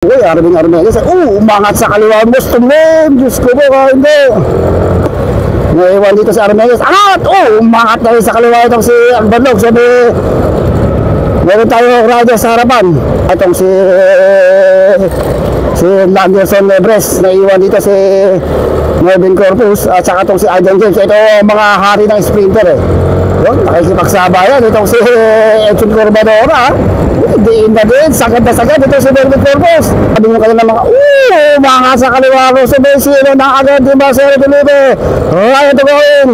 Uy, Armin. Umangat sa kaliwa mo, tumim. Diyos ko po, hindi. Naiwan dito sa Armenias. Angat! Umangat na rin sa kaliwa itong si Albanog. Sabi, meron tayo rider sa harapan. Itong si Anderson Lebres. Naiwan dito si Melvin Corpus. At saka itong si Aiden James. Ito mga hari ng sprinter eh. Yun, nakikipagsabayan. Itong si Edson Corbadora. Diin na din, sagad na sagad. Ito si Melvin Corpus. Sabi mo kayo ng mga, mga sa kaliwa ko. Sumesino na agad yung Marcelo Felipe. Ryan to going.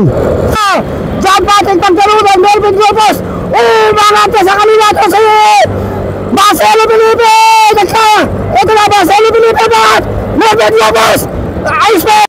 Diyan pa ating pagkarunan, Melvin Corpus. Mga sa kaliwa ko si Marcelo Felipe. Ito na Marcelo Felipe. Bakit? Melvin Corpus. Ayos pa.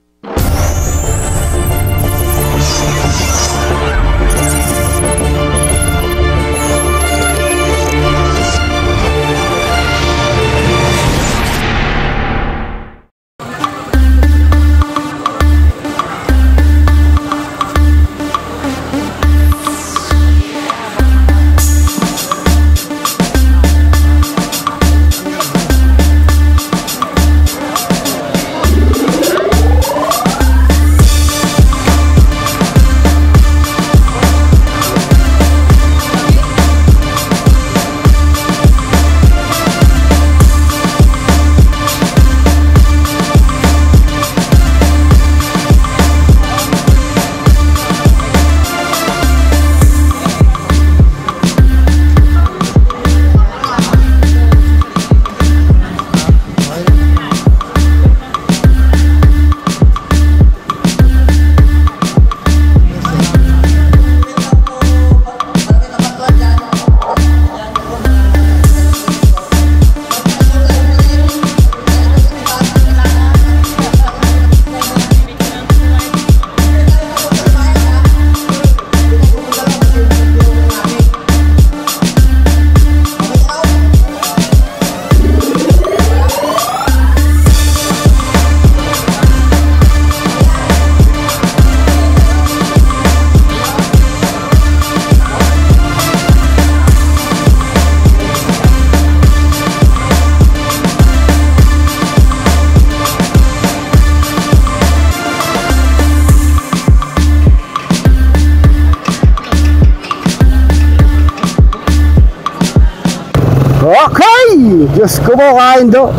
Okay! Diyos ko po, kain do.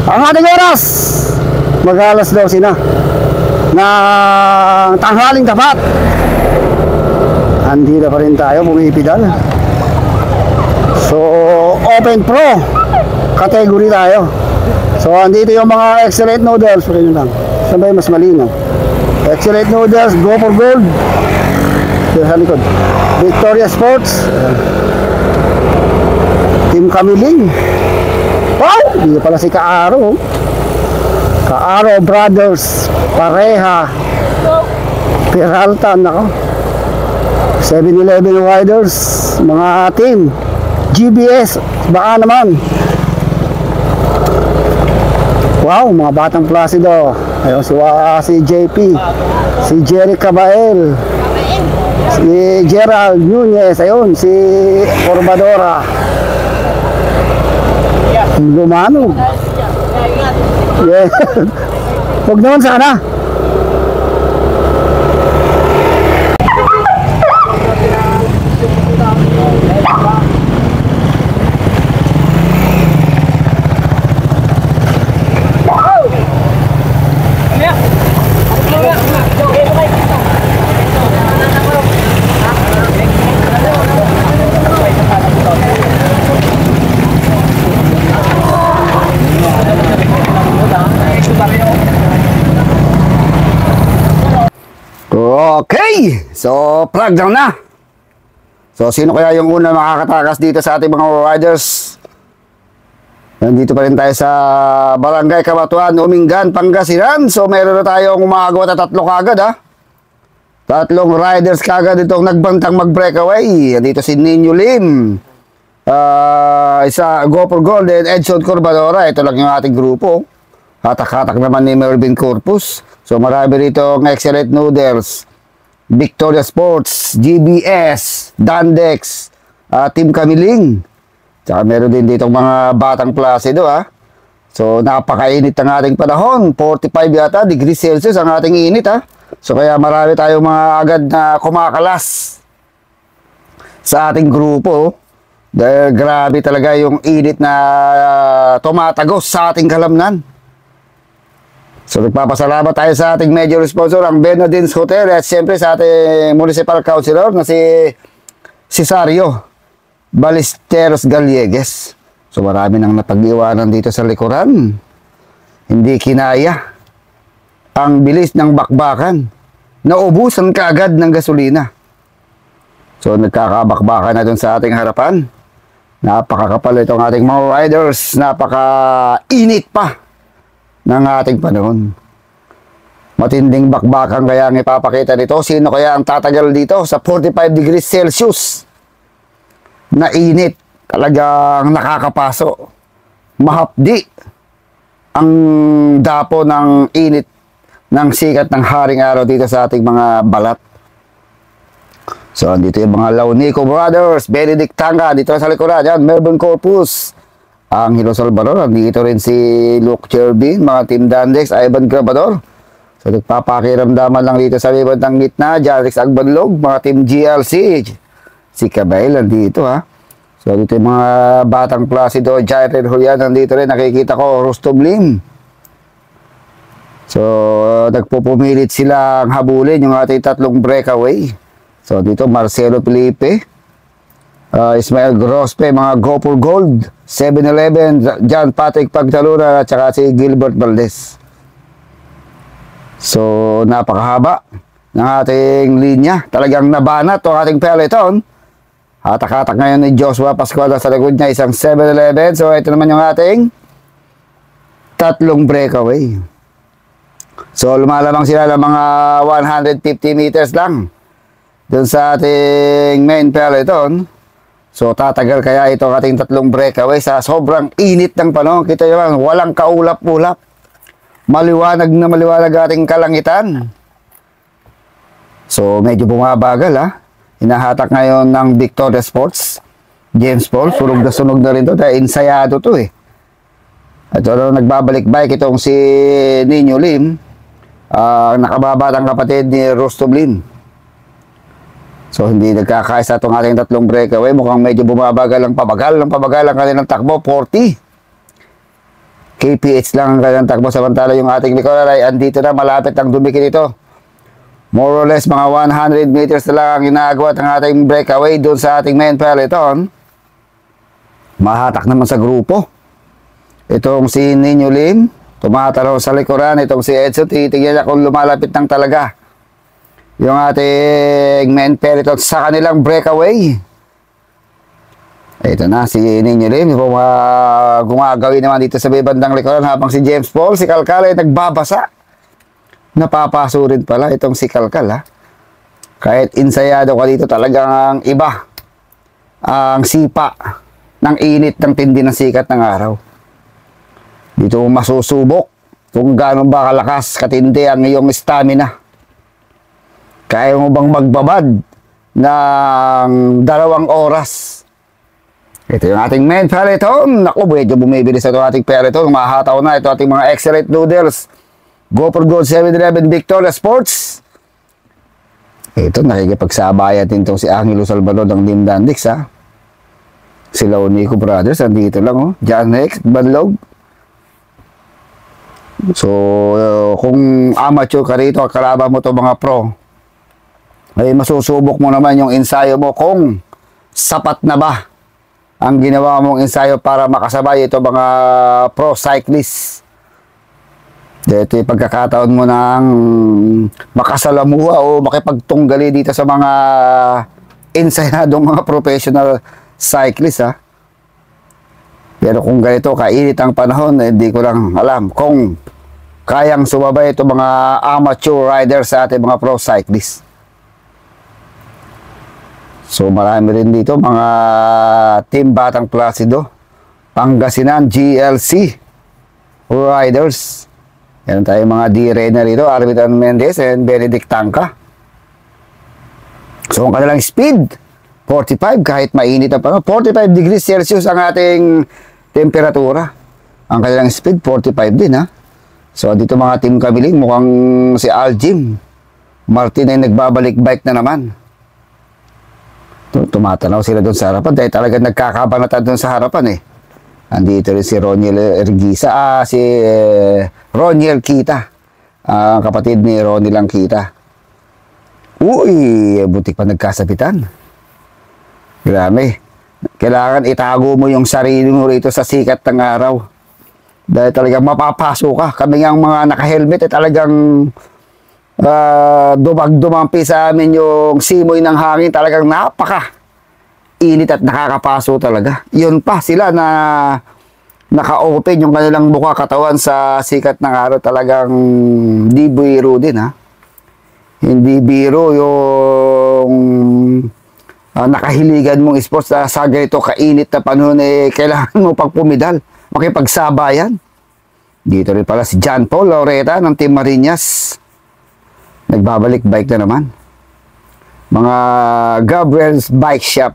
Ang ating oras, mag-alas 12 na ng tanghaling tapat. Andito pa rin tayo, pumipidal. So, Open Pro category tayo. So, andito yung mga excellent noodles. Pagkain lang. Saan ba yung mas malinaw? Excellent noodles, go for gold. Dito sa likod. Victoria Sports. Team Kamiling. Wow! Dito pala si Kaaro. Kaaro Brothers. Pareha. Peralta. Nako. 7-Eleven Riders. Mga team. GBS. Baka naman. Wow! Mga batang Placido. Ayun si JP. Si Jerry Cabael. Si Gerald Nunez. Ayun. Si Corbadora. Lumanog. Yeah. Huwag naman sana. Okay, so plug down na. So sino kaya yung una makakatakas dito sa ating mga riders? Nandito pa rin tayo sa Barangay Cabatuan, Umingan, Pangasinan. So meron na tayong umagawa na 3 kagad ha. 3 riders kagad itong nagbantang mag-breakaway. Dito si Nino Lim, isa Go for Gold, and Edson Corbadora. Ito lang yung ating grupo. Hatak-hatak naman ni Melvin Corpus. So marami rito ng excellent noodles. Victoria Sports, GBS, Dandex, Team Kamiling. Tsaka meron din dito mga batang Placido ha. So, napakainit ang ating panahon. 45 yata degrees Celsius ang ating init, ha. So, kaya marami tayong mga agad na kumakalas sa ating grupo. Dahil grabe talaga yung init na tumatagos sa ating kalamnan. So, nagpapasalamat tayo sa ating major sponsor, ang Bernardin's Hotel, at siyempre sa ating municipal councilor na si Cesario Ballesteros Gallegues. So, marami nang napag-iwanan dito sa likuran. Hindi kinaya ang bilis ng bakbakan. Naubusan kaagad ng gasolina. So, nagkakabakbakan na dun sa ating harapan. Napakakapal itong ating mga riders. Napaka-init pa ng ating panahon. Matinding bakbakan kaya ang ipapakita nito. Sino kaya ang tatagal dito sa 45 degrees Celsius na init? Talagang nakakapaso. Mahapdi ang dapo ng init ng sikat ng haring araw dito sa ating mga balat. So, dito yung mga Launico Brothers, Benedict Tanga, dito sa likuran, yan, Melbourne Corpus, Angelo Salvador, dito rin si Luke Chervin, mga Team Dandex, Ivan Grabador. So, nagpapakiramdaman lang dito sa libad ng gitna, Jarix Agbanlog, mga Team GLC, si Cabay, nandito, ha. So, dito yung mga Batang Placido, Jared Julian, nandito rin, nakikita ko, Rostom Lim. So, nagpupumilit silang habulin yung ating tatlong breakaway. So, dito, Marcelo Felipe, Ismael Grospe, mga Go for Gold, 7-Eleven, John Patrick Pagtalura, at saka si Gilbert Valdez. So, napakahaba ng ating linya. Talagang nabanat ang ating peloton. Hatak-hatak ngayon ni Joshua Pascual sa likod niya, isang 7-Eleven. So, ito naman yung ating tatlong breakaway. So, lumalamang sila ng mga 150 meters lang dun sa ating main peloton. So, tatagal kaya ito ating tatlong breakaway sa sobrang init ng panahon. Kita nyo lang, walang kaulap-ulap. Maliwanag na maliwanag ating kalangitan. So, medyo bumabagal, ha. Hinahatak ngayon ng Victoria Sports. James Paul, sunog na rin to. Dahil insayado to, eh. At nagbabalik-bike itong si Nino Lim. Nakababatang kapatid ni Rostom Lim. So, hindi nagkakaisa itong ating tatlong breakaway. Mukhang medyo bumabagal ang pabagal ang kanilang takbo, 40. kph lang ang kanilang takbo. Samantala yung ating likuran ay andito na, malapit ang dumikit ito. More or less, mga 100 meters na lang ang ginagawa ng ating breakaway doon sa ating main peloton. Mahatak naman sa grupo. Itong si Nino Lim, tumatalo sa likuran. Itong si Edson, titigyan niya kung lumalapit ng talaga yung ating main peloton sa kanilang breakaway. Ito na si Nino Lim, gumagawin naman dito sa bandang likuran, habang si James Paul, si Kalkal ay nagbabasa. Napapaso rin pala itong si Kalkal, ha. Kahit insayado ka dito, talagang iba ang sipa ng init ng tindi ng sikat ng araw. Dito masusubok kung gaano ba kalakas, katindi ang iyong stamina. Kaya mo bang magbabad ng 2 oras? Ito yung ating main peloton. Naku, medyo bumibilis ito ating peloton. Mahataw na ito ating mga excellent noodles. Go for Gold, 7-Eleven, Victoria Sports. Ito, nakikipagsabayan din itong si Angelo Salvador ng Team Dandex, ha. Si Launico Brothers, andito lang, oh. John Rex, Banlog. So, kung amateur ka rito, kalaban mo ito mga pro, ay masusubok mo naman yung ensayo mo kung sapat na ba ang ginawa mong ensayo para makasabay ito mga pro cyclists. Ito yung pagkakataon mo ng makasalamuha o makipagtunggali dito sa mga ensayadong mga professional cyclists, ha. Pero kung ganito kainit ang panahon, hindi ko lang alam kung kayang sumabay ito mga amateur riders sa ating mga pro cyclists. So, marami rin dito mga Team Batang Placido, Pangasinan, GLC riders. Yan tayo mga D-Rainer rito, Arvidan Mendez and Benedict Tangka. So, ang kanilang speed, 45, kahit mainit ang panahon. 45 degrees Celsius ang ating temperatura. Ang kanilang speed, 45 din ha. So dito mga team kabiling, mukhang si Aljim Martin ay nagbabalik bike na naman. Tumatanaw sila doon sa harapan dahil talaga nagkakabanatan doon sa harapan eh. Andito rin si Roniel Ergisa, si Roniel Kita. Kapatid ni Ronnie lang Kita. Uy, butik pa nagkasabitan. Grabe. Kailangan itago mo yung sarili mo rito sa sikat ng araw. Dahil talagang mapapasok ka. Kami nga mga naka-helmet ay talagang dumagdumampi sa amin yung simoy ng hangin. Talagang napaka init at nakakapaso talaga. Yun pa sila na naka-open yung kanilang mukha katawan sa sikat ng araw. Talagang di biro din ha. Hindi biro yung nakahiligan mong sports na sa ganito kainit na panahon eh, kailangan mo pag pumidal, makipagsabayan. Dito rin pala si John Paul Laureta ng Team Marinas. Nagbabalik bike na naman. Mga Gabriel's Bike Shop.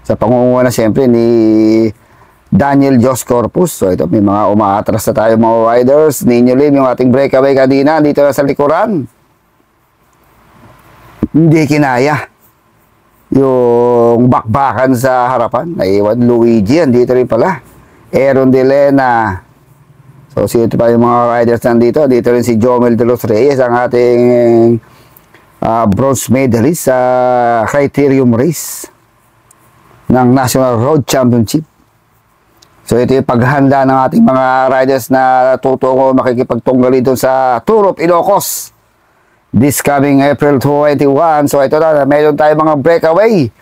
Sa pangunguna siyempre ni Daniel Jos Corpus. So ito, may mga umaatras na tayo mga riders. Ninyo Lim, yung ating breakaway kanina, dito na sa likuran. Hindi kinaya yung bakbakan sa harapan. Naiwan Luigi, andito rin pala. Aaron De Lena. So sino pa yung mga riders nandito? Dito rin si Jomel De Los Reyes, ang ating bronze medalist sa criterium race ng National Road Championship. So ito yung paghanda ng ating mga riders na tutungo makikipagtunggali doon sa Tour of Ilocos this coming April 21. So ito na, mayroon tayong mga breakaway.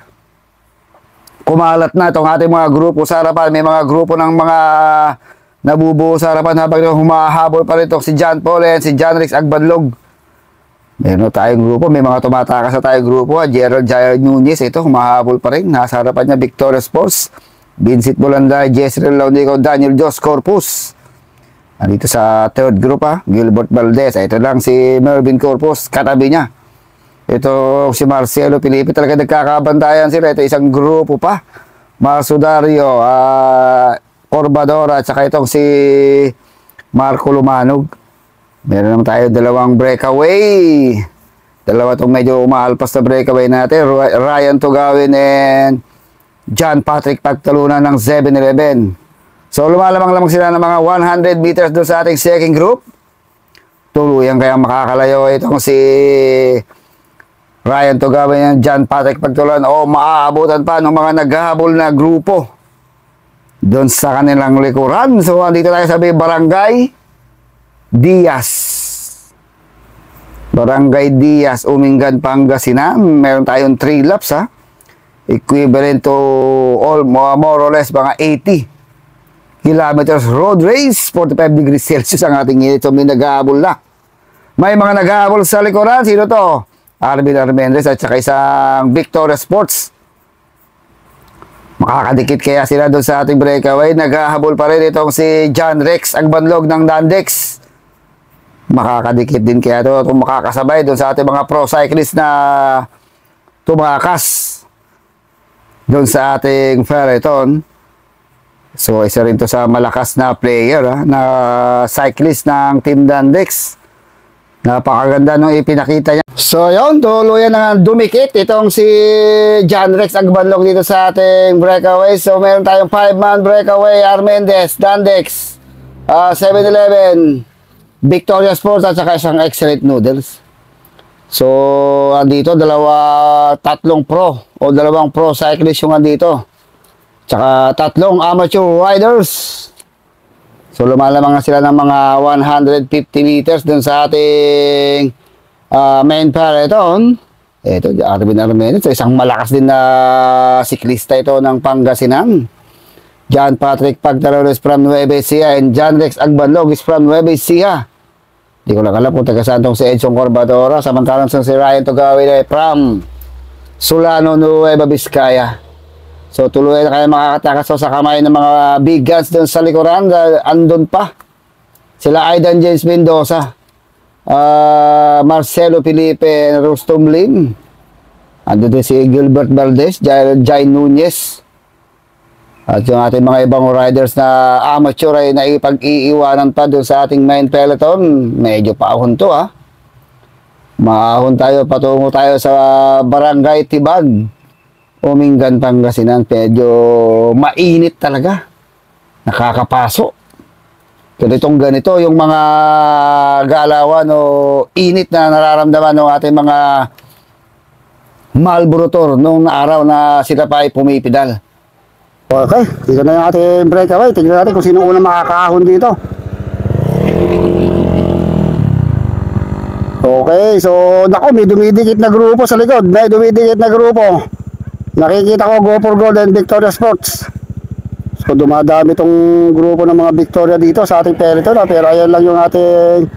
Kumalat na itong ating mga grupo sa harapan. May mga grupo ng mga nabubuo sa harapan habang humahabol pa rin itong si John Paul and si John Rex Agbanlog. Meron tayong grupo, may mga tumatakas sa tayong grupo. Gerald Jair Nunez, ito, humahabol pa rin. Nasa harapan niya, Victoria Sports, Vincent Bolanday, Jezreel Launico, Daniel Jos Corpus. Dito sa third group Gilbert Valdez. Ito lang si Mervin Corpus, katabi niya. Ito si Marcelo Felipe, talaga nagkakabantayan sila. Ito isang grupo pa. Marsudario, Corbadora, at saka itong si Marco Lumanog. Meron naman tayo dalawang breakaway. Dalawa itong medyo umaalpas na breakaway natin. Ryan Tugawin and John Patrick Pagtalunan ng 7-Eleven. So lumalamang-lamang sila ng mga 100 meters doon sa ating second group. Tuluyan kaya makakalayo itong si Ryan Tugawin and John Patrick Pagtalunan o maaabutan pa ng mga naghahabol na grupo doon sa kanilang likuran. So andito tayo sa Barangay Diaz. Barangay Diaz, Umingan, Pangasinan. Meron tayong 3 laps equivalent to all, more or less mga 80 kilometers road race. 45 degrees Celsius ang ating init. So may naghahabol na. May mga naghahabol sa likuran. Sino to? Arvin Armendez at saka isang Victoria Sports. Makakadikit kaya sila doon sa ating breakaway. Naghahabol pa rin itong si John Rex Agbanlog ng Dandex. Makakadikit din kaya ito kung makakasabay doon sa ating mga pro cyclist na tumakas doon sa ating Ferreton. So isa rin to sa malakas na player na cyclist ng Team Dandex. Napakaganda nung ipinakita niya. So yun, tuluyan na dumikit itong si John Rex Agbanlog dito sa ating breakaway. So meron tayong 5-man breakaway, Armendez, Dandex, 7-Eleven, Victoria Sports at saka isang Excellent Noodles. So andito tatlong pro o dalawang pro cyclist yung andito. Tsaka tatlong amateur riders. So lumalamang na sila ng mga 150 meters dun sa ating main peloton. Ito, Arvin Armendez. So, isang malakas din na siklista ito ng Pangasinan. John Patrick Pagtalunan is from Nueva Ecija and John Rex Agbanlog is from Nueva Ecija. Hindi ko lang alam kung taga saan tong si Edson Corbadora. Samantalang si Ryan Tugawin ay from Solano, Nueva Vizcaya. So tuloy na kayo makakatakas sa kamay ng mga big guns doon sa likuran. Andun pa sila Aidan James Mendoza, Marcelo Felipe, Rustom Lim. Andun din si Gilbert Valdez, Jai Nunez. At yung ating mga ibang riders na amateur ay naipag-iiwanan pa doon sa ating main peloton. Medyo paahon to ha. Maahon tayo, patungo tayo sa Barangay Tibag, Umingan, Pangasinan. Medyo mainit talaga. Nakakapaso. Ganitong ganito yung mga galawan o init na nararamdaman ng ating mga Marlboro nung araw na sila pa ay pumipidal. Okay, dito na yung ating breakaway. Tingnan natin kung sino unang makakaahon dito. Okay, so naku, may dumidikit na grupo sa likod. May dumidikit na grupo. Nakikita ko GoPro Gold and Victoria Sports. So dumadami itong grupo ng mga Victoria dito sa ating peloton. Pero ayan lang yung ating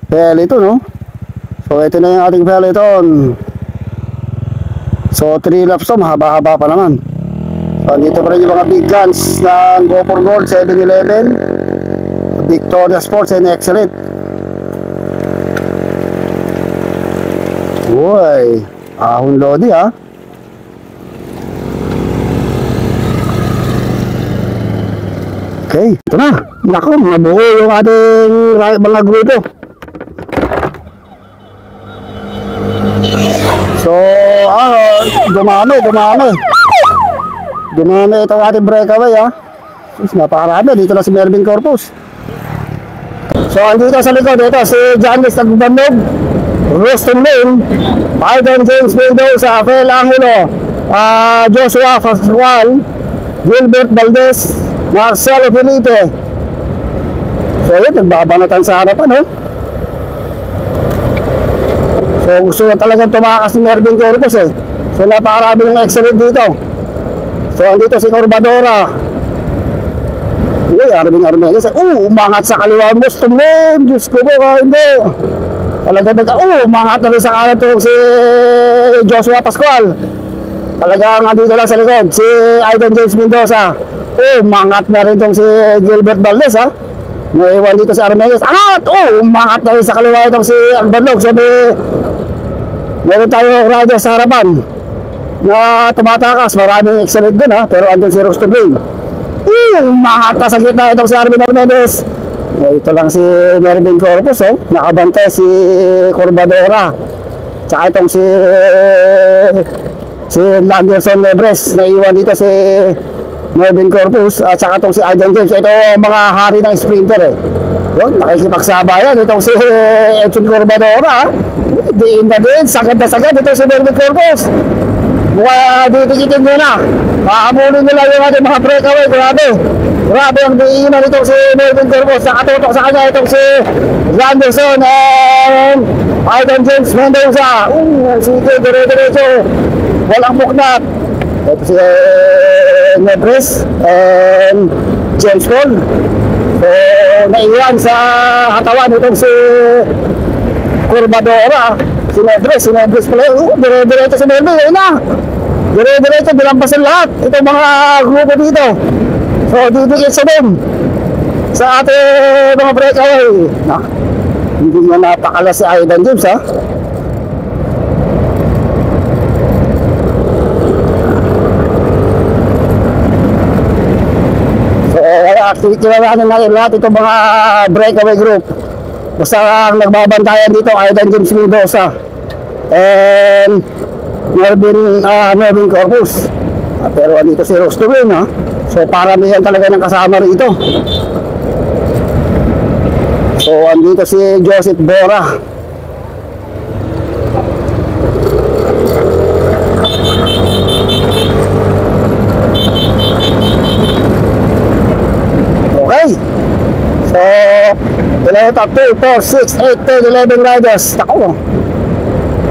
peloton, no? So ito na yung ating peloton. So 3 laps to, mahaba-haba pa naman. So dito pa rin yung mga big guns ng GoPro Gold, 7-Eleven, Victoria Sports and Excellent. Uy, ahon lodi ha. Okay, ito na. Naku, mga buo yung ating mga grupo. So, dumami. Dumami itong ating breakaway ha. Napakarami, dito na si Melvin Corpus. So, andito sa likod, ito si Janice Nagbandog, Rustin Lane, Aiden James Mendoza, Fel Angulo, Joshua Pascual, Gilbert Valdez, Marcelo Felipe. So, yun, nagbabanatan sa harapan, no? So, gusto na talagang tumakas ni Melvin Corpus, eh. So, napakarami ng excellent dito. So, andito si Corbadora. Uy, Armin. Umangat sa kaliwa mo. Tumon, Diyos ko po, hindi. Talaga, umangat na rin sa kanan to si Joshua Pascual. Talagang andito lang sa likod, si Aiden James Mendoza. Umangat na rin tong si Gilbert Valdez, ha. Naiwan dito si Armenes. Angat! Umangat na rin sa kaliwa itong si Albandog. Sabi, meron tayo rider sa harapan na tumatakas. Maraming excellent dun, ha. Pero andun si Rustin Lane. Umangat na sa gitna itong si Armin Armenes. Ito lang si Melvin Corpus, oh. Nakabantay si Corbadora. Tsaka itong si Anderson Lebres. Naiwan dito si Melvin Corpus at saka itong si Aiden James. Ito mga hari ng sprinter, eh. Yun, nakikipagsabayan itong si Edson Corbadora. Diin na din, sagad na sagad itong si Melvin Corpus. Mukha ditikitin nyo na. Pahamulin nila yung ating mga breakaway. Grabe ang diinan itong si Melvin Corpus. Nakatutok sa kanya itong si Anderson and Aiden James Mendoza. Sige, dire-diretso. Walang buknat. Ito si Nebres and James Paul. So, naiwan sa katawan itong si Corbadora. Si Nebres pala. Dire-diretso si Melvin. Ayun na. Dire-diretso, bilampasan lahat. Itong mga grupo dito. So, didikit sa din. Sa ating mga breakaway. Hindi niya napakala si Aiden James, ha. Activity na natin lahat itong mga breakaway group. Basta ang nagbabantayan dito Aiden James Mendoza and Melvin Corpus. Pero andito si Rustin, ha. So paramihan talaga ng kasama rito. So andito si Joseph Bora. Okay. So, 2, 4, 6, 8, 10, 11 riders. Tako.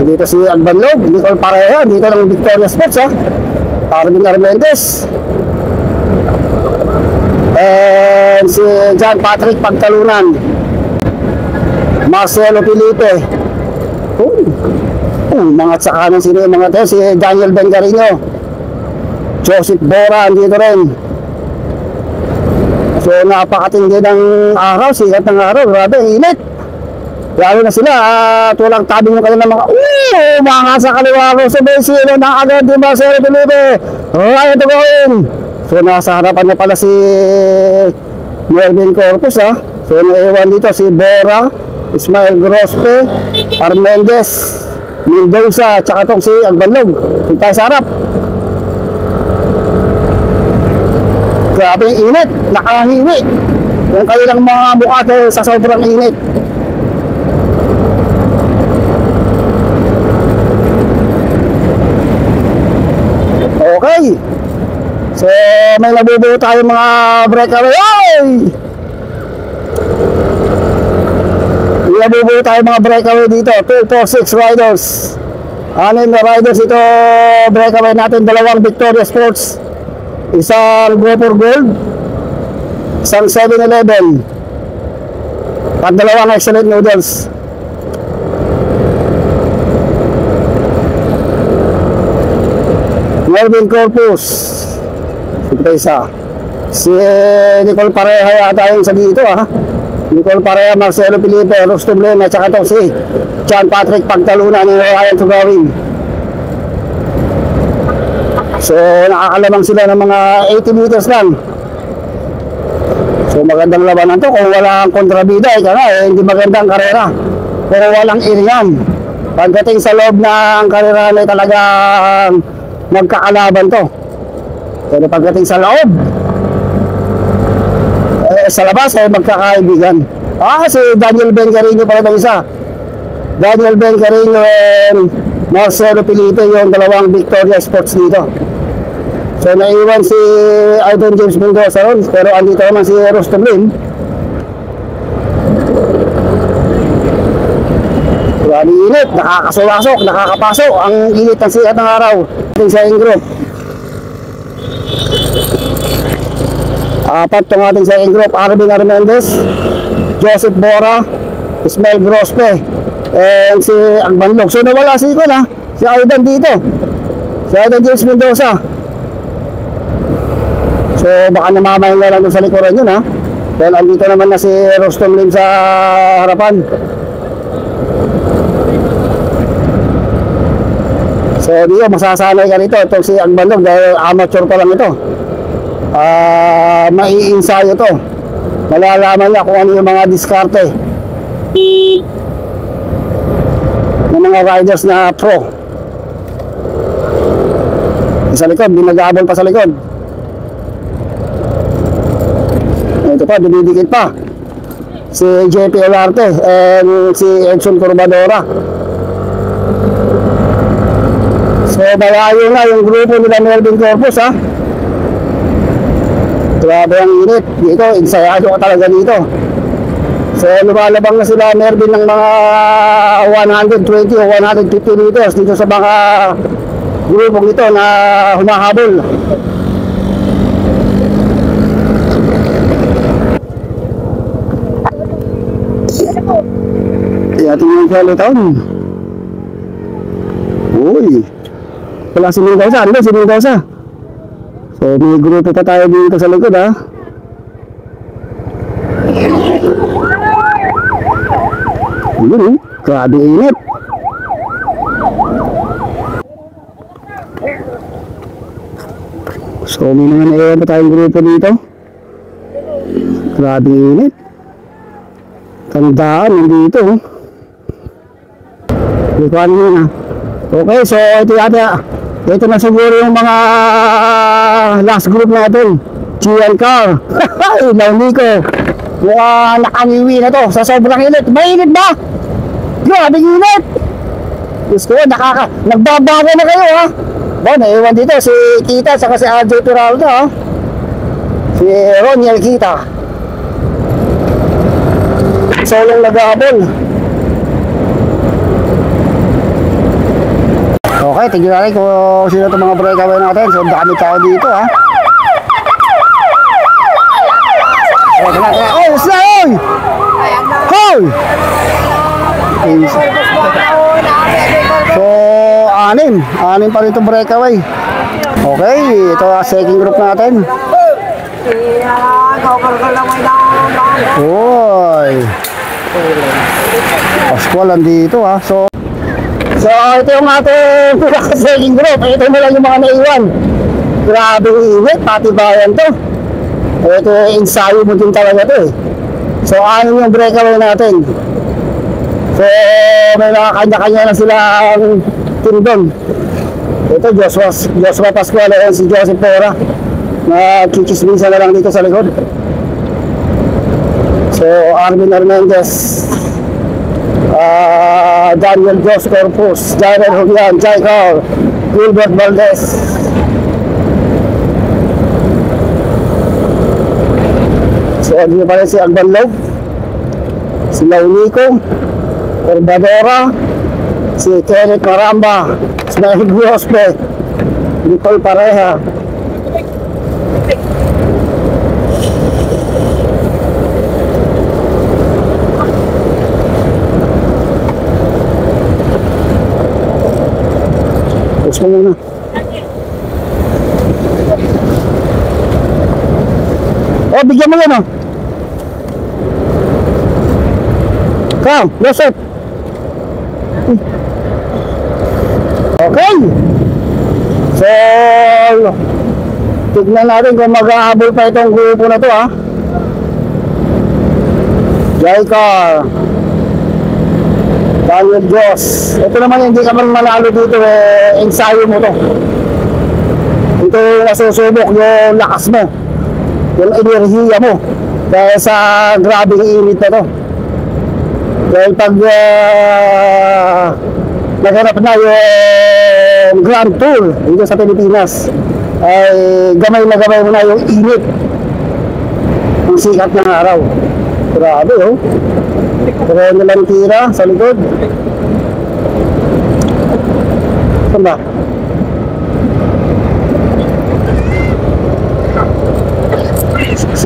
Dito si Albanlog, Nicole Pareha, dito lang Victoria Sports, ha. Armin Armendez. And si John Patrick Pagtalunan. Marcelo Felipe. Mga sa kanan sino yung mga tayo. Si Daniel Bengarino. Joseph Bora, dito rin. So napakatindi ng araw, sikat ng araw, grabe, init. Lalo na sila at walang tabing yung kanilang mga mga sa kaliwa ko sa Besino na agad di ba Sir Felipe? Ayun to gawin. So nasa harapan na pala si Melvin Corpus ha. So naiwan dito si Bora, Ismael Grospe, Armendez, Mendoza, tsaka tong si Agbanlog. Punta sa harap. Grabe yung init, nakahiwi. Yung kanilang mga mukha sa sobrang init. Okay. So, may nabubuo tayo mga breakaway. Ay! May nabubuo tayo mga breakaway dito. 2, 4, 6 riders. Anin na riders ito breakaway natin. Dalawang Victoria Sports. Isang Go for Gold. Isang 7-Eleven. At dalawang Excellent Noodles. Melvin Corpus. Ito isa. Si Nicole Pareha yata yung sa dito ha. Nicole Pareha, Marcelo Felipe, Rustum Lema, at saka ito si John Patrick Pagtalunan ni Ryan Tugawin. So nakakalamang sila ng mga 80 meters lang. So magandang labanan to. Kung walang kontrabida hindi magandang karera. Pero walang irian. Pagdating sa loob ng karera ay talagang magkakalaban to. Pero pagdating sa loob, sa labas ay magkakaibigan. Si Daniel Ben Carino pala itong isa. Daniel Ben Carino and Marcelo Felipe yung dalawang Victoria Sports dito. So naiwan si Aiden James Mendoza ron, pero andito naman si Rustum Lim. Grabe init, nakakasulasok, nakakapasok. Ang init ng sikat ng araw. Ating sa group. Apat itong ating sa group. Arvin Armendez, Joseph Bora, Ismael Grospe, and si Agbanlog. So nawala si Ikon ha. Si Aidan dito. Si Aidan James Mendoza. So baka namamahinga lang doon sa likuran yun ha. Dahil andito naman na si Rustum Lim sa harapan. So dito masasanay ka nito. Itong si Agbanlog dahil amateur pa lang ito. Maiinsayo to. Malalaman niya kung ano yung mga diskarte ng mga riders na pro. Sa likod, binag-aabol pa sa likod. Ito pa, dumidikit pa si JP Olarte and si Edson Corbadora. So malayo na yung grupo nila Melvin Corpus ha. Grabe ang init dito, insayado ka talaga dito. So lumalabang na sila Melvin ng mga 120 o 150 meters dito sa mga grupong ito na humahabol. Tingnan yung peloton. Uy, wala si Mendoza. Ano si Mendoza? So may grupo pa tayo dito sa likod ha. Yun grabe init. So may naman pa tayong grupo dito. Grabe init. Tandaan nandito. Ikuan mo na. Okay, so ito yata. Ito na siguro yung mga last group natin. Gian Car. Ilaw Nico. Mukhang nakangiwi na to sa sobrang init. Mainit ba? Grabe init. Diyos ko, nagbabago na kayo ha. Naiwan dito si Kita saka si RJ Turaldo ha. Si Roniel Kita. Solong nag-aabol. Okay, tignan natin kung sino itong mga breakaway natin. So, dami tao dito ha. Oh, what's that? Oy! Hoy! So, anim pa rin itong breakaway. Okay, ito ang second group natin. Oy! Pascual andito ha. So ito yung ating pinaka-selling group. Ito na lang yung mga naiwan. Grabe init, pati bayan to. Ito yung ensayo mo din talaga to eh. So ano yung breakaway natin. So may mga kanya-kanya na silang team doon. Ito Joshua Pascual at si Joseph Pora. Nakikismisa na lang dito sa likod. So Arvin Hernandez, Daniel Jos Corpus, Jared Julian, Jai Carl, Gilbert Valdez. So andito pa rin si Agbanlog, si Launico, Corbadora, si Kenneth Maramba, si Mahig Biospe, Nicole Pareha. Gusto mo muna. Oh, bigyan mo yan oh. Come, Joseph. Okay. So, tignan natin kung mag-ahabol pa itong grupo na to ha. Jaikar, Daniel Jos. Ito naman hindi ka man manalo dito eh, ensayo mo to. Ito yung nasusubok yung lakas mo, yung enerhiya mo dahil sa grabing init na to. Dahil pag naghanap na yung Grand Tour dito sa Pilipinas ay gamay na gamay mo na yung init ng sikat ng araw. Grabe oh. Pero nalang tira sa likod. Saan ba?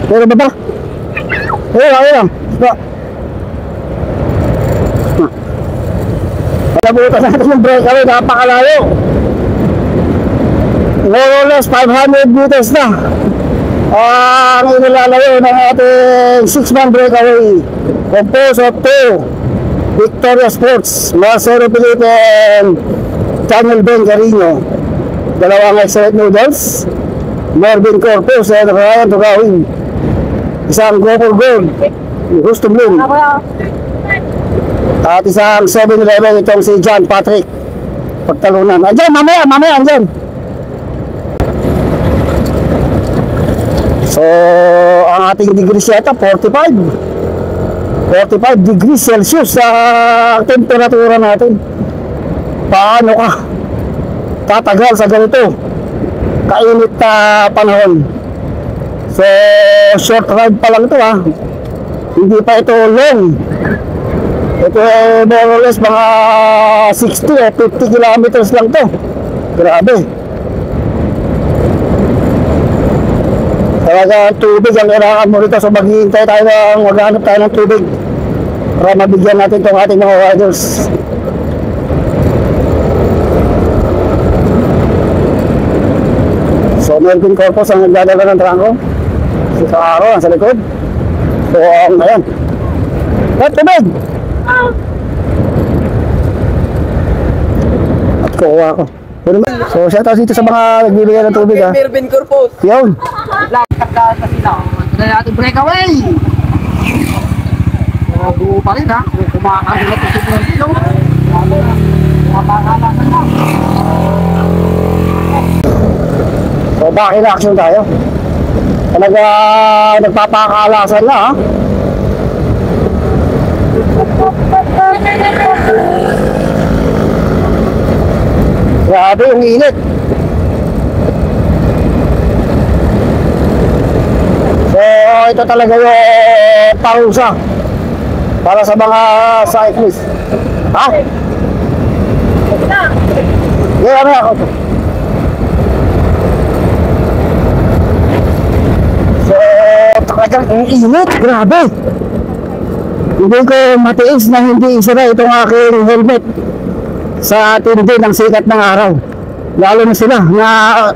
Pero ba ba? Ayun. Palabutan natin yung breakaway, napakalayo. More or less 500 meters na ang inilalayo ng ating 6-man breakaway composed of 2 Victoria Sports, Marcelo Felipe and Daniel Ben Carino, dalawang excellent noodles, Marvin Corpus and Ryan Tugawin, isang Gopal Gold, Gusto Bloom, at isang 7-11 itong si John Patrick Pagtalunan. Andyan, mamaya andyan. So ang ating degrees yata 45 degrees Celsius sa temperatura natin. Paano ka tatagal sa ganito kainit na panahon? So short ride pa lang ito ha, hindi pa ito long. Ito more or less mga 60 o 50 kilometers lang to. Grabe. Talaga tubig ang kailangan mo rito. So maghihintay tayo maghanap tayo ng tubig para mabigyan natin itong ating mga riders. So Melvin Corpus ang nagdadala ng trangko. Si Kaaro ang sa likod. So ayan. At tubig! At kukuha ko. So shout out dito sa mga nagbibigay ng tubig ha. Melvin Corpus. Yun. Lakad na sila. Ito na natin breakaway. Buo pa rin ha. Kumakain na ito sa dito. So back in action tayo. Talaga nagpapakalasan na ha. Grabe yung init. So ito talaga yung parusa para sa mga cyclist. Ha? Ano ako to? So talagang ang init. Grabe. Hindi ko matiis na hindi isira itong aking helmet sa tindi ng sikat ng araw. Lalo na sila na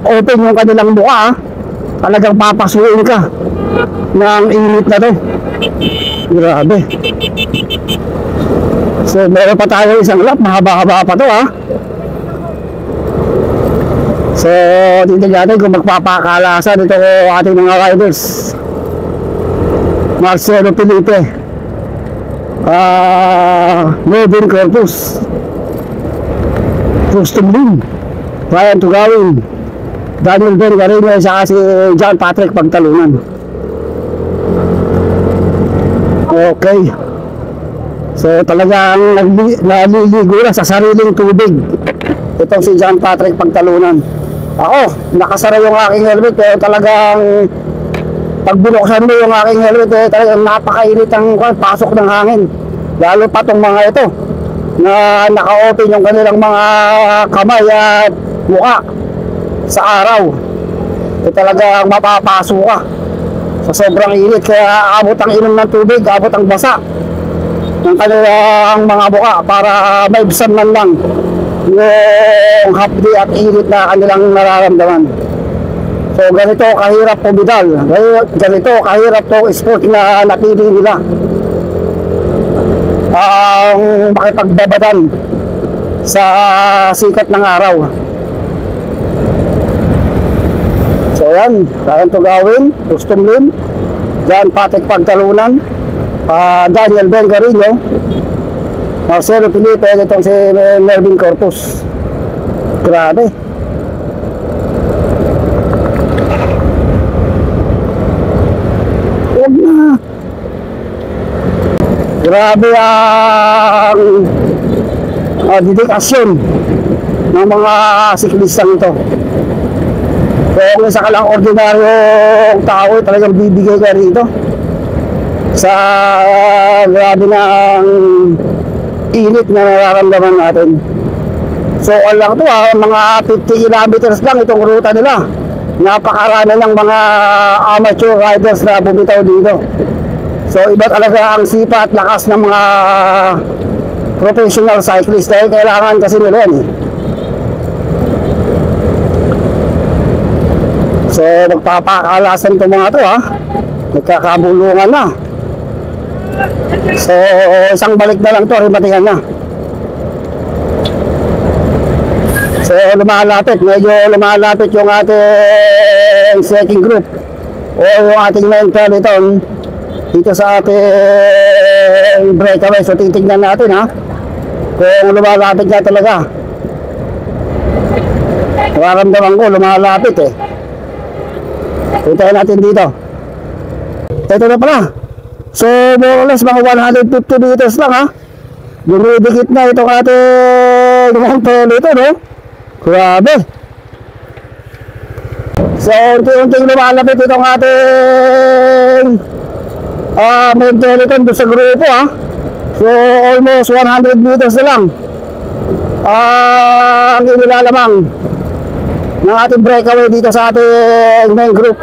open yung kanilang mukha, talagang papasuin ka ng init na to. Grabe. So meron pa tayo isang lap, mahaba-haba pa to ha. So tingnan natin kung magpapakalasan ito ating mga riders. Marcelo Felipe, Melvin Corpus, Justin Lim, Ryan Tugawin, Daniel Ben Garino, saka si John Patrick Pagtalunan. Okay. So talagang naliligo na sa sariling tubig itong si John Patrick Pagtalunan. Ako, nakasara yung aking helmet pero talagang pag binuksan mo yung aking helmet talagang napakainit ang pasok ng hangin. Lalo pa tong mga ito na naka-open yung kanilang mga kamay at mukha sa araw. Talagang mapapasok ka sa sobrang init, kaya abot ang inom ng tubig, abot ang basa ng kanilang mga mukha para maibsan man lang yung hapdi at init na kanilang nararamdaman. So ganito kahirap pumidal, ganito kahirap to sport na napili nila, ang makipagbabadan sa sikat ng araw. So yan, kaya ito gawin. Justin Lim, John Patrick Pagtalunan, Daniel Ben Garino, Marcelo Felipe, itong si Melvin Corpus. Grabe. Huwag na. Grabe ang dedikasyon ng mga siklistang ito. Kung isa ka lang ordinaryong tao, talagang bibigay ka rito sa grabe ng init na nararamdaman natin. So all lang ito mga 50 kilometers lang itong ruta nila. Napakarami ng mga amateur riders na bumitaw dito. So iba talaga ang sipa at lakas ng mga professional cyclists dahil kailangan kasi nila yan. So magpapakalasan itong mga ito nagkakabulungan na. So isang balik na lang ito, rimatihan na. So medyo lumalapit yung ating second group o yung ating main peloton dito sa ating breakaway. So titignan natin kung lumalapit na talaga. Nararamdaman ko lumalapit Puntahan natin dito. Ito na pala. So more or less mga 150 meters lang dumidikit na itong ating main peloton Grabe. So unti-unting lumalapit itong ating main peloton doon sa grupo So almost 100 meters na lang ang inilalamang ng ating breakaway dito sa ating main group.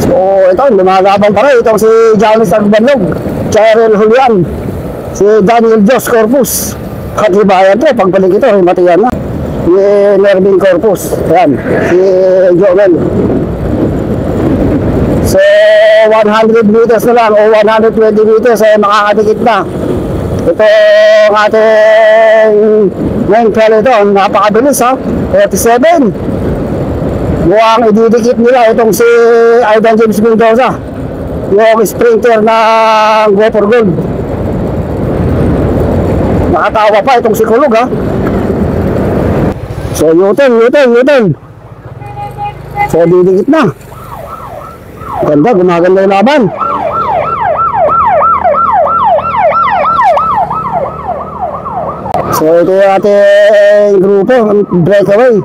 So ito, lumalaban pa rin itong si Janice Agbanlog, Cheryl Julian, si Daniel Jos Corpus. Katibayan ito, pagbalik ito, matiyan na si Melvin Corpus. Ayan, si Joel. So 100 meters na lang o 120 meters makakadikit na ito ang ating main peloton. Napakabilis 47. Mukhang ididikit nila itong si Aidan James Mendoza, yung sprinter ng Go for Gold. Nakatawa pa itong si Kulog So U-turn. So didikit na. Ganda, gumaganda yung laban. So ito yung ating grupo, breakaway.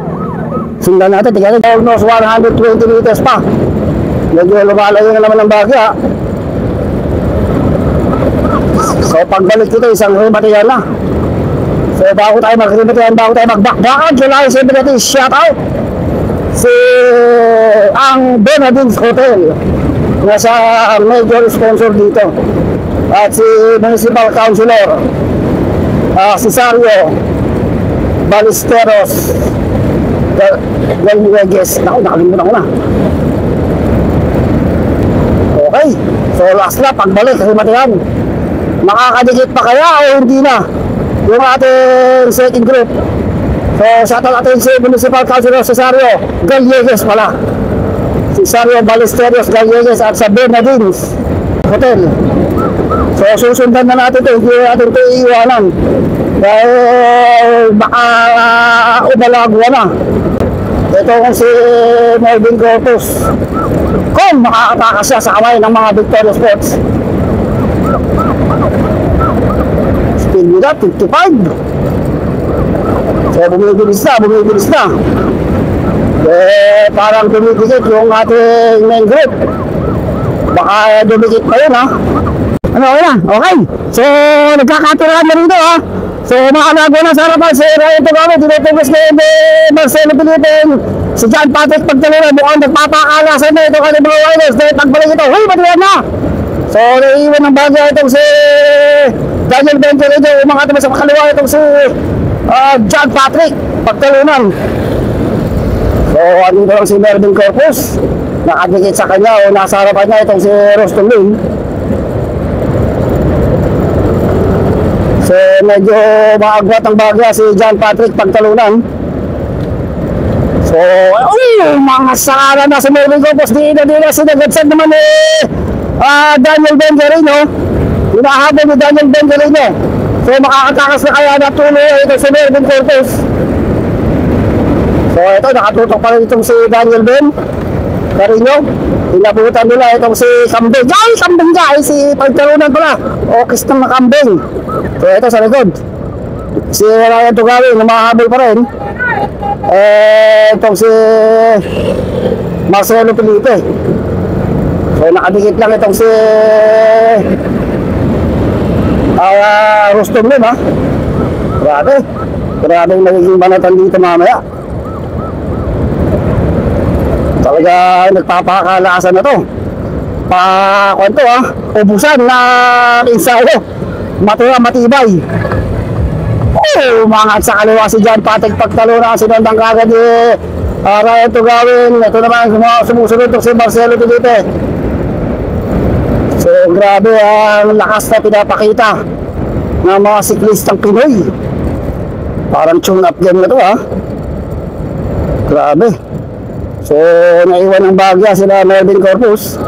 Sundan natin, tingnan natin, almost 120 meters pa. Medyo lumalayo na naman ng bagya. So pagbalik dito, isang rimatiyan na. So bago tayo mag-rimatiyan, bago tayo mag-backback, July 7 natin, shout out si ang Benedict's Hotel na sa major sponsor dito, at si Municipal Councilor Cesario Ballesteros Galvegues. Nakalimutan ko na. Okay. So last lap, pagbalik kasi matihan. Makakadikit pa kaya o hindi na yung ating second group. So shoutout natin si Municipal Councilor Cesario Gallegues pala. Cesario Ballesteros Gallegues at sa Bernardines Hotel. So susundan na natin ito, hindi natin ito iiwanan. Dahil baka umalagwa na. Ito kung si Melvin Corpus. Kung makakatakas siya sa kamay ng mga Victoria Sports. Speed nila, 55. So bumibilis na. Parang dumidikit yung ating main group. Baka dumidikit pa yun ha. Ano na? Okay. So nagkakatirahan na rito ha. So makalago na sa harapan si Ryan Togame, tinutugos na yung Marcelo Pilipin, si John Patrick Pagtalura, mukhang nagpapakalasan na ito kanil mga wireless dahil pagbalik ito, huy, matiwan na! So naiiwan ng bagay itong si Daniel Benjamin, umangat naman sa kaliwa itong si John Patrick Pagtalunan. So andito lang si Melvin Corpus, nakadikit sa kanya o nasa harapan niya itong si Roston Lin. So medyo maagwat ang bagya si John Patrick Pagtalunan. So mga sara na si Melvin Corpus, di na sinagadsan naman ni Daniel Benjarino. Hinahabol ni Daniel Benjarino. So makakatakas na kaya na tuloy ito si Melvin Corpus. So ito nakatutok pa rin itong si Daniel Benjarino. Inabutan nila itong si Kambing. Ay, Kambing niya! Ay, si Pagtalunan pala. Okis ng Kambing. So ito sa likod. Si Ryan Togame, lumahabol pa rin. Itong si Marcelo Felipe. So nakadikit lang itong si Rostom Lim ha. Grabe yung nagiging banatan dito mamaya. Talaga nagpapakalasan na to. Kwento ha, ubusan na ensayo. Matibay. Umangat sa kaliwa si John Patrick Pagtalunan, sinundang kagad ni Ryan Togame. Ito naman sumusunod si Marcelo Felipe. So grabe ang lakas na pinapakita ng mga siklistang Pinoy. Parang tune up game na to ha. Grabe. So naiwan ng bagya sila Melvin Corpus.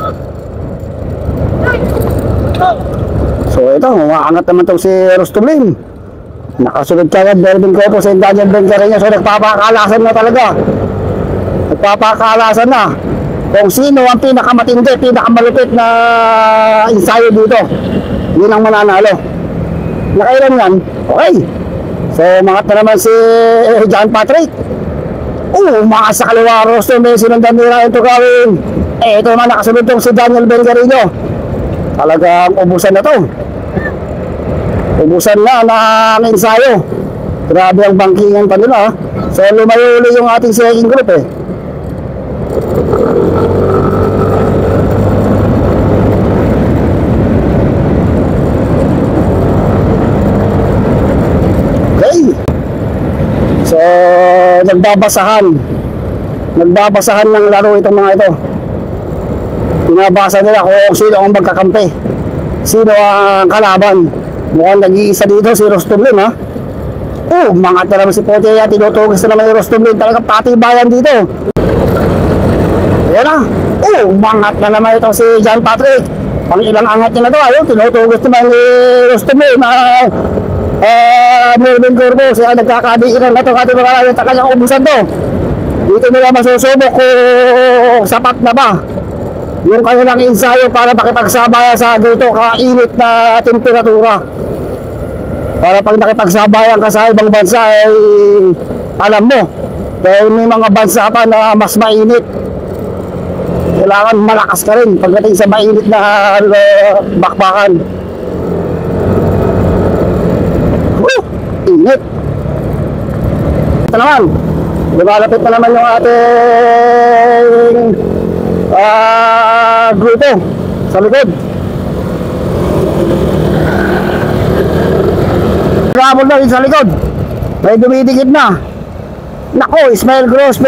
So ito, umaangat naman itong si Rostom Lim. Nakasunod kagad Melvin Corpus sa Daniel Benjarino. So nagpapakalasan na talaga. Nagpapakalasan na kung sino ang pinakamatindi, pinakamalupit na ensayo dito. Yun ang mananalo. Nakailan yan? Okay. So umangat na naman si John Patrick. Umangat sa kaliwa Rostom Lim, sinundan nila ito gawin. Ito naman nakasunod itong si Daniel Benjarino. Talagang ubusan na to. Ubusan na ng ensayo. Grabe ang bangkingan pa nila. So lumayo uli yung ating second group eh. Okay. So nagbabasahan ng laro itong mga ito. Pinabasa nila kung sino ang magkakampi, sino ang kalaban. Mukhang nag-iisa dito si Rostom Lim ha. Mangat na naman si Poteya, tinutugis na naman yung Rostom Lim. Talagang patibayan dito. Ayan na. Mangat na naman ito si John Patrick. Pang ilang angat niya na ito. Ayun, tinutugis naman ni Rostom Lim. Melvin Corpus, nagkakabiinan na ito. Kati mga sa kanyang ubusan to. Dito nila masusubok kung sapat na ba yung kanilang ensayo para makipagsabayan sa ganito kainit na temperatura. Para pag nakipagsabayan ka sa ibang bansa ay alam mo, dahil may mga bansa pa na mas mainit, kailangan malakas ka rin pagdating sa mainit na bakbakan. Init. Ito naman, lumalapit na naman yung ating grupo sa likod. Ramon na rin sa likod. May dumidikit na. Nako, Ismael Gross,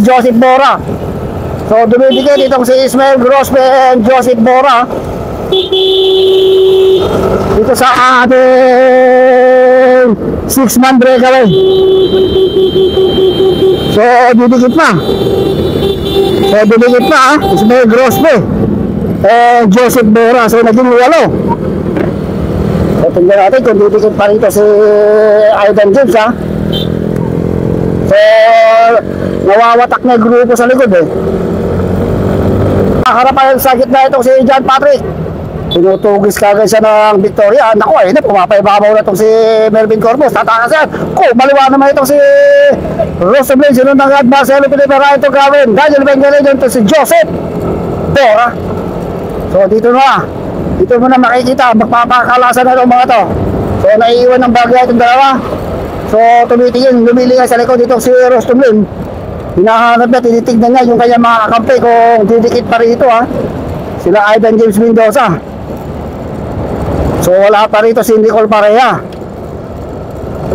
Joseph Bora. So dumidikit itong si Ismael Grospe and Joseph Bora dito sa ating 6-man breakaway. So didikit pa. Ismael Grospe and Joseph Bora. So naging 8. So tingnan natin kung didikit pa rito si Aidan James ha. So nawawatak na yung grupo sa likod eh. Harapan sa gitna itong si John Patrick. Tinutugis kagad siya ng Victoria. Naku eh, pumapaibabaw na itong si Melvin Corpus. Tatakas yan. Baliwa naman itong si Rosamond. Sinunod ng agad Marcelo Felipe, Ryan Gavin, Daniel Bengalin, ito si Joseph Bora. So dito mo na makikita magpapakalasan na itong mga to. So naiiwan ng bagay itong dalawa. So tumitingin, lumilingay sa likod itong si Rosamond. Hinahanap na, tinitignan niya yung kanyang mga kakampi kung didikit pa rito ha. Sila Aidan James Mendoza. So wala pa rito si Nicole Pareha.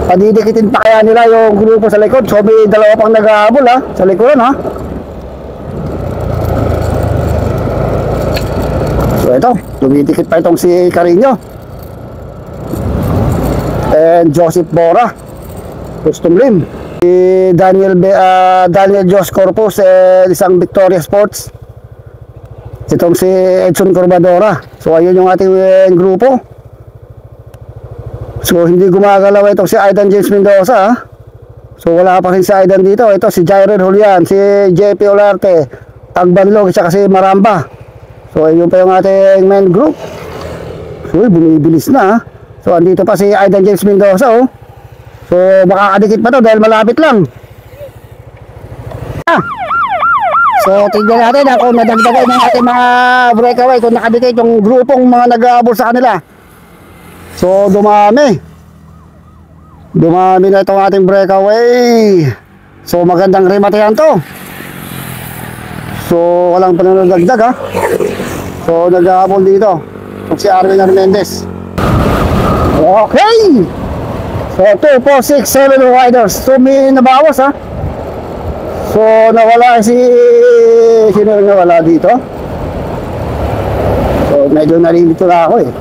Padidikitin pa kaya nila yung grupo sa likod. So may dalawa pang nag-aabol ha, sa likuran ha. So ito, dumidikit pa itong si Carino and Joseph Bora, Custom Lim, si Daniel Jos Corpus, isang Victoria Sports, itong si Edson Corbadora. So ayun yung ating grupo. So hindi gumagalaw itong si Aidan James Mendoza ha? So wala pa rin si Aidan dito. Ito si Jairen Julian, si JP Olarte, Tagbanlog, at si Maramba. So ayun pa yung ating main group. So bumibilis na ha? So andito pa si Aidan James Mendoza oh. So makakadikit pa to dahil malapit lang. So tignan natin kung nadagdagan ng ating mga breakaway, kung nakadikit yung grupong mga nag-aabol sa kanila. So dumami na itong ating breakaway. So magandang rematehan to. So walang pananagdagdag ha. So nag-aabol dito si Arwin Hernandez. Okay. So 2, 4, 6, 7 riders. So may nabawas ha. So nawala sino nawala dito? So medyo nalilito na ako eh.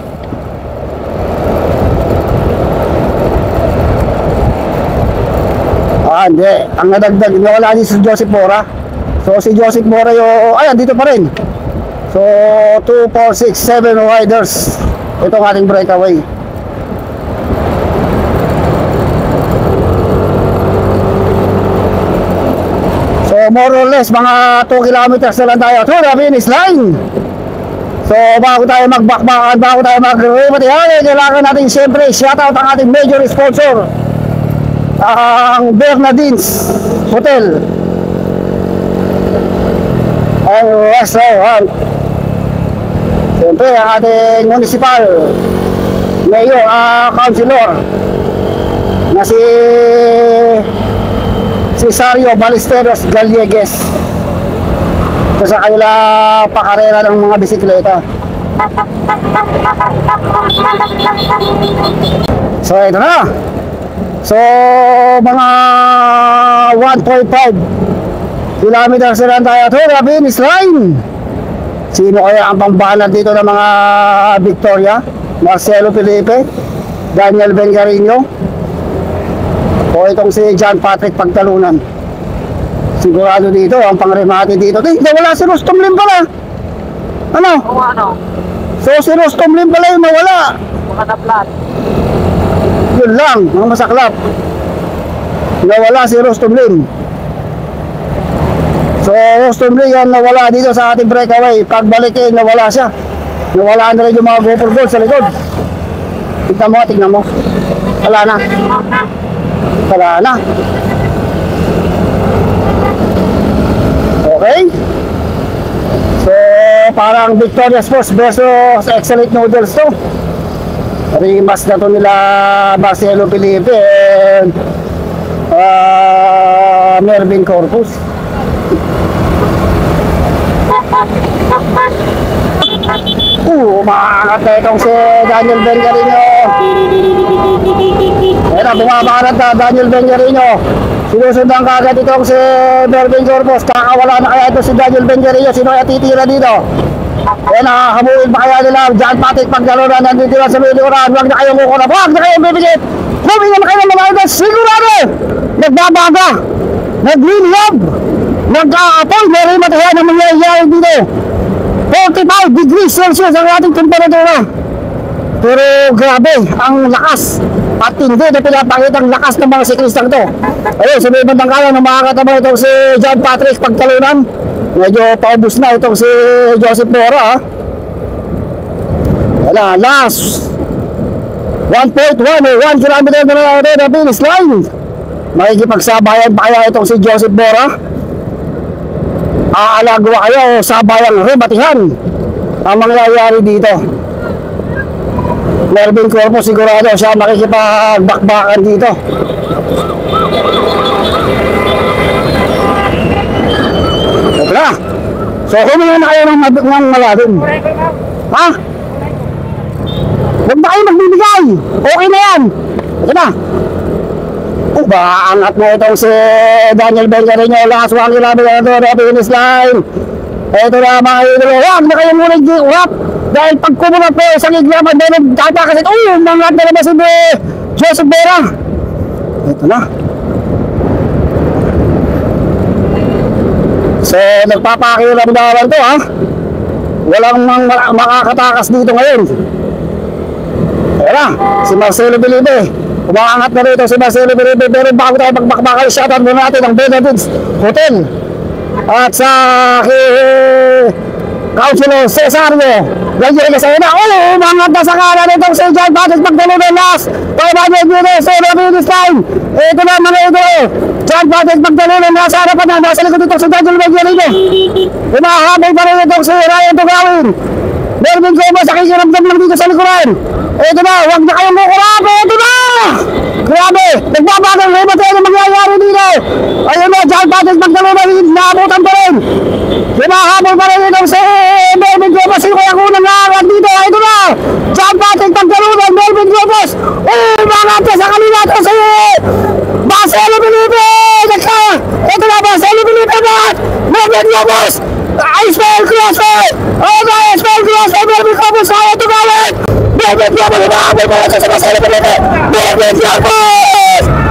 Hindi. Ang nadagdag, nawala din si Joseph Bora. So si Joseph Bora yung, ayan dito pa rin. So 2, 4, 6, 7 riders. Itong ating breakaway. More or less mga 2 kilometers na lang tayo to the finish line. So bago tayo magbakbakan, bago tayo mag-remate, kailangan natin siyempre shoutout ang ating major sponsor, ang Bernardines Hotel ang restaurant. Siyempre ang ating municipal mayor, councilor na si Cesario Ballesteros Gallegues. Ito sa kanila pakarera ng mga bisikleta. So ito na. So mga 1.5 kilometers na lang tayo to the finish line. Sino kaya ang pambanat dito ng mga Victoria? Marcelo Felipe, Daniel Bengarino, o itong si John Patrick Pagtalunan. Sigurado dito ang pangremate dito. Hindi, wala si Rustom Lim pala. Ano? Oo, ano? So si Rustom Lim pala yung nawala. Mga naplat. Yun lang, mga masaklap. Nawala si Rustom Lim. So Rustom Lim yan nawala dito sa ating breakaway. Pagbalik nawala siya. Nawala na rin yung mga GoPro gold sa likod. Tignan mo. Wala na. Okay. So parang Victoria Sports versus Excellent Noodles to. Rematch na to nila Marcelo Felipe and Melvin Corpus. Umaangat na itong si Daniel Bengarino. Ito, bumabangat na Daniel Bengarino. Sinusundan ka agad itong si Mervin Corpus. Kakawala na kaya ito si Daniel Benjarillo. Sino kaya titira dito? Kaya nakakabuhin pa kaya nila John Patrick Pagdaluran nandito na sa Miliuran. Huwag na kayong kukurap. Huwag na kayong bibigit. Huwag na kayong mga sigurado. Nagbabaga. Nag-green-love. Nag-a-apol. Meron matahan ang mangyayari dito. 45 degrees Celsius ang ating temperatura. Pero grabe, ang lakas at hindi na pinapakita ang lakas ng mga siklistang to. Ayun, sa may bandang kaya ng mga katama itong si John Patrick Pagtalunan. Medyo paubos na itong si Joseph Mora. Wala, last 1.1 o 1 kilometer na finish line. Makikipagsabayan pa kaya itong si Joseph Mora. Aalagwa kaya o sabayang rebatihan ang mangyayari dito. Mervin Corpus sigurado siya makikipagbakbakan dito. Ito na. So huminga na kayo ng malalim. Ha? Huwag na kayo magbibigay. Okay na yan. Ito na. Baangat na itong si Daniel Benjarillo. Last 1 kilometer na finish line. Ito na mga idolo. Huwag na kayo muna giwap. Dahil pag kumunat po sa iglaman, meron tatakasin. Mangat na naman si Joseph Mora. Ito na. So, nagpapakiramdaman to ha. Walang makakatakas dito ngayon. Ayan na, si Marcelo Bilibe. Umaangat na rito si Marcelo Bilibe. Pero bago tayo magbakbakal, shoutout muna natin ang Benedict's Hotel. At sa Councilor Cesario. Ganyan ka sa'yo na. Umangat na sa kanan itong si John Patrick Pagdalunan last 500 meters. So, finish line. Ito na mga ito. John Patrick Pagdalunan nasa harapan na. Nasa likod itong si Daniel Benjarillo. Umahabol pa rin itong si Ryan Tugawin. Mervin Corpus, nakikiramdam lang dito sa likuran. Ito na, huwag na kayong kukurap. Ito na! Grabe! Nagbabagang rebate ang mangyayari dito. Ayun na, John Patrick Pagdalunan. Naabutan pa rin. Hinahabol pa rin itong si Mervin Corpus. Sino kaya kunang nakakad dito? Ito na! John Patrick Pagdalunan, Mervin Corpus. Umangat na sa kanila ito si Marcelo Bilibe. Ito na, Marcelo Bilibe. Mervin Corpus. Iceberg Crossfit! Iceberg Crossfit! Mervin Corpus! Kaya tumawag! Mervin Corpus! Hinahabol pa rin sa Marcelo Bilibe. Mervin Corpus!